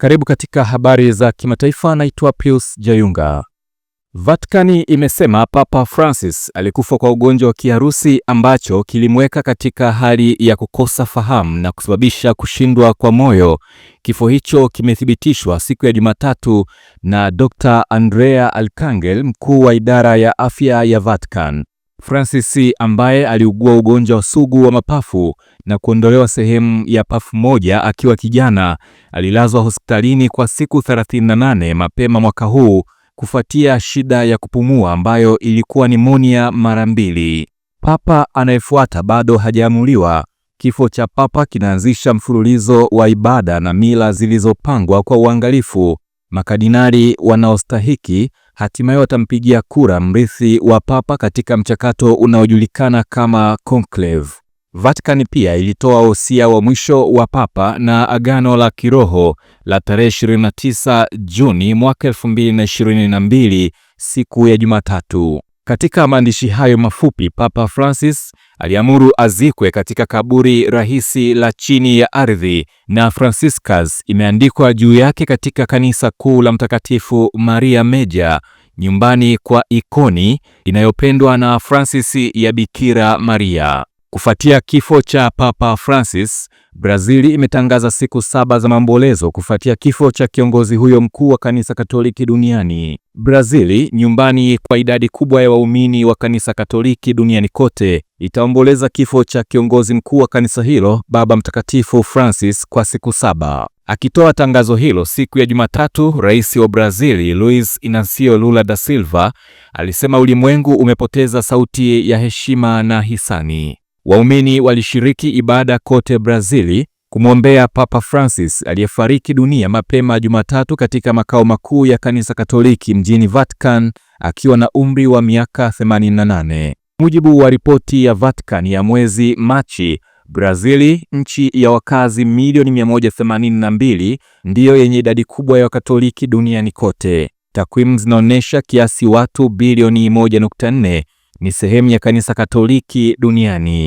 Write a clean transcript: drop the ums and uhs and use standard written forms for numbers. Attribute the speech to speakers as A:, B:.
A: Karibu katika habari za kimataifa. Naitwa Pius Jayunga. Vatikani imesema Papa Francis alikufa kwa ugonjwa wa kiharusi ambacho kilimweka katika hali ya kukosa fahamu na kusababisha kushindwa kwa moyo. Kifo hicho kimethibitishwa siku ya Jumatatu na Dr. Andrea Alcangel, mkuu wa idara ya afya ya Vatican. Francis, ambaye aliugua ugonjwa sugu wa mapafu na kuondolewa sehemu ya pafu moja akiwa kijana, alilazwa hospitalini kwa siku 38 mapema mwaka huu kufuatia shida ya kupumua ambayo ilikuwa nimonia mara 2. Papa anayefuata bado hajaamuliwa. Kifo cha Papa kinaanzisha mfululizo wa ibada na mila zilizopangwa kwa uangalifu. Makardinali wanaostahiki hatimaye watampigia kura mrithi wa Papa katika mchakato unaojulikana kama conclave. Vatican pia ilitoa wosia wa mwisho wa Papa na agano la kiroho la tarehe 29 Juni mwaka 2022 siku ya Jumatatu. Katika maandishi hayo mafupi, Papa Francis aliamuru azikwe katika kaburi rahisi la chini ya ardhi na Franciscus imeandikwa juu yake katika kanisa kuu la Mtakatifu Maria Meja, nyumbani kwa ikoni inayopendwa na Francis ya Bikira Maria. Kufuatia kifo cha Papa Francis, Brazili imetangaza siku 7 za maombolezo kufuatia kifo cha kiongozi huyo mkuu wa kanisa Katoliki duniani. Brazili, nyumbani kwa idadi kubwa ya waumini wa kanisa Katoliki duniani kote, itaomboleza kifo cha kiongozi mkuu wa kanisa hilo, Baba Mtakatifu Francis, kwa siku 7. Akitoa tangazo hilo siku ya Jumatatu, Rais wa Brazili Luiz Inacio Lula da Silva alisema ulimwengu umepoteza sauti ya heshima na hisani. Waumini walishiriki ibada kote Brazili kumwombea Papa Francis aliyefariki dunia mapema Jumatatu katika makao makuu ya kanisa Katoliki mjini Vatican akiwa na umri wa miaka 88. Mujibu wa ripoti ya Vatican ya mwezi Machi, Brazili, nchi ya wakazi milioni 182, ndiyo yenye idadi kubwa ya Wakatoliki duniani kote. Takwimu zinaonyesha kiasi watu bilioni 1.4 ni sehemu ya kanisa Katoliki duniani.